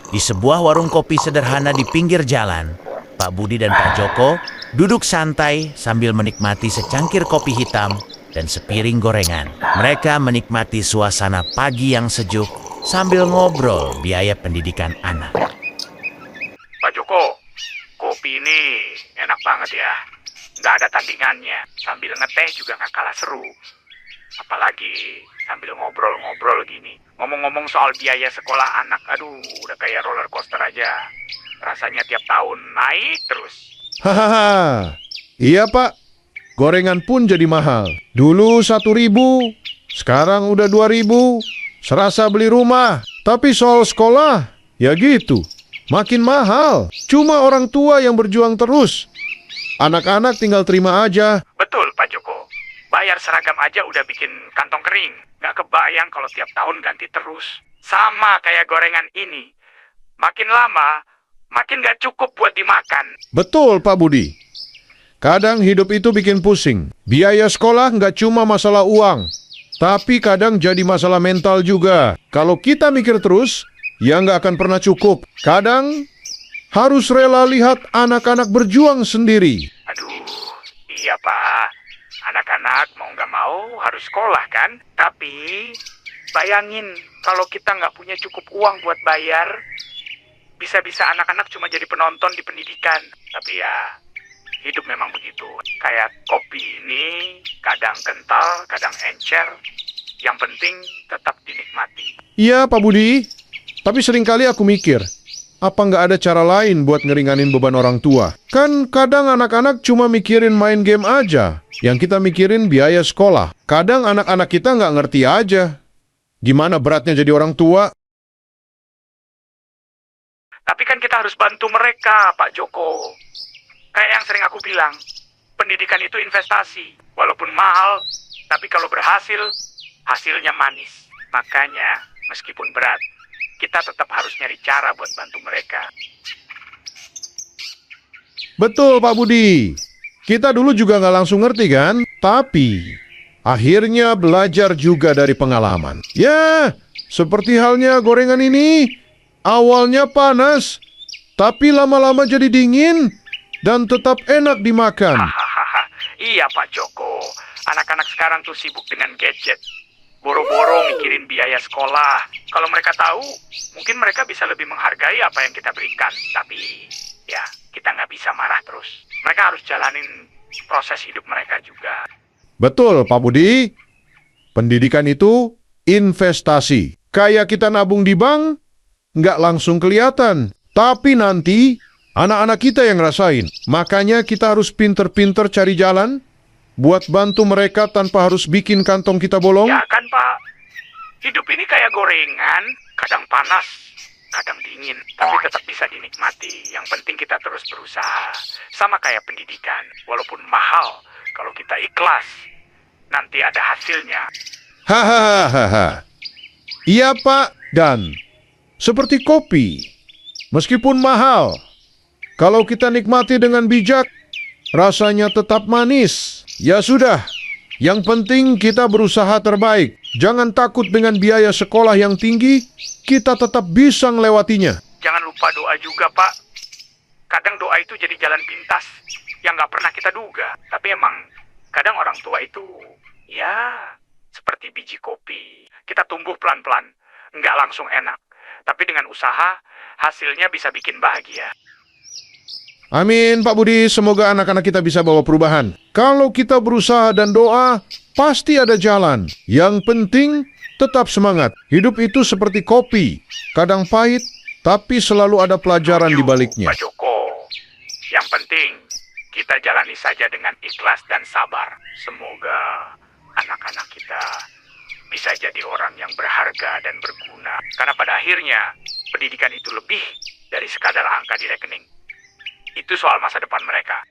Di sebuah warung kopi sederhana di pinggir jalan, Pak Budi dan Pak Joko duduk santai sambil menikmati secangkir kopi hitam dan sepiring gorengan. Mereka menikmati suasana pagi yang sejuk sambil ngobrol biaya pendidikan anak. Pak Joko, kopi ini enak banget ya. Nggak ada tandingannya. Sambil ngeteh juga nggak kalah seru. Apalagi sambil ngobrol-ngobrol gini. Ngomong-ngomong soal biaya sekolah anak, aduh udah kayak roller coaster aja. Rasanya tiap tahun naik terus. Hahaha, iya Pak, gorengan pun jadi mahal. Dulu 1.000, sekarang udah 2.000. Serasa beli rumah, tapi soal sekolah, ya gitu. Makin mahal, cuma orang tua yang berjuang terus. Anak-anak tinggal terima aja. Betul Pak Joko. Bayar seragam aja udah bikin kantong kering. Nggak kebayang kalau tiap tahun ganti terus. Sama kayak gorengan ini. Makin lama, makin nggak cukup buat dimakan. Betul Pak Budi. Kadang hidup itu bikin pusing. Biaya sekolah nggak cuma masalah uang, tapi kadang jadi masalah mental juga. Kalau kita mikir terus, ya nggak akan pernah cukup. Kadang harus rela lihat anak-anak berjuang sendiri. Aduh, iya Pak. Anak-anak mau nggak mau harus sekolah kan? Tapi bayangin kalau kita nggak punya cukup uang buat bayar, bisa-bisa anak-anak cuma jadi penonton di pendidikan. Tapi ya, hidup memang begitu. Kayak kopi ini, kadang kental, kadang encer. Yang penting tetap dinikmati. Iya Pak Budi, tapi seringkali aku mikir, apa nggak ada cara lain buat ngeringanin beban orang tua? Kan kadang anak-anak cuma mikirin main game aja, yang kita mikirin biaya sekolah. Kadang anak-anak kita nggak ngerti aja gimana beratnya jadi orang tua. Tapi kan kita harus bantu mereka, Pak Joko. Kayak yang sering aku bilang, pendidikan itu investasi. Walaupun mahal, tapi kalau berhasil, hasilnya manis. Makanya, meskipun berat, kita tetap harus nyari cara buat bantu mereka. Betul Pak Budi. Kita dulu juga nggak langsung ngerti kan? Tapi akhirnya belajar juga dari pengalaman. Ya, seperti halnya gorengan ini. Awalnya panas, tapi lama-lama jadi dingin dan tetap enak dimakan. Hahaha, iya Pak Joko. Anak-anak sekarang tuh sibuk dengan gadget. Boro-boro mikirin biaya sekolah. Kalau mereka tahu, mungkin mereka bisa lebih menghargai apa yang kita berikan. Tapi, ya, kita nggak bisa marah terus. Mereka harus jalanin proses hidup mereka juga. Betul Pak Budi. Pendidikan itu investasi. Kayak kita nabung di bank, nggak langsung kelihatan. Tapi nanti, anak-anak kita yang ngerasain. Makanya kita harus pinter-pinter cari jalan buat bantu mereka tanpa harus bikin kantong kita bolong. Ya kan Pak, hidup ini kayak gorengan, kadang panas, kadang dingin, tapi tetap bisa dinikmati. Yang penting kita terus berusaha. Sama kayak pendidikan, walaupun mahal, kalau kita ikhlas, nanti ada hasilnya. Hahaha. Iya Pak, dan seperti kopi, meskipun mahal, kalau kita nikmati dengan bijak, rasanya tetap manis. Ya sudah, yang penting kita berusaha terbaik. Jangan takut dengan biaya sekolah yang tinggi, kita tetap bisa melewatinya. Jangan lupa doa juga Pak. Kadang doa itu jadi jalan pintas yang nggak pernah kita duga. Tapi emang kadang orang tua itu, ya seperti biji kopi. Kita tumbuh pelan-pelan, nggak langsung enak. Tapi dengan usaha, hasilnya bisa bikin bahagia. Amin Pak Budi, semoga anak-anak kita bisa bawa perubahan. Kalau kita berusaha dan doa, pasti ada jalan. Yang penting, tetap semangat. Hidup itu seperti kopi, kadang pahit, tapi selalu ada pelajaran di baliknya. Pak Joko, yang penting kita jalani saja dengan ikhlas dan sabar. Semoga anak-anak kita bisa jadi orang yang berharga dan berguna. Karena pada akhirnya, pendidikan itu lebih dari sekadar angka di rekening. Itu soal masa depan mereka.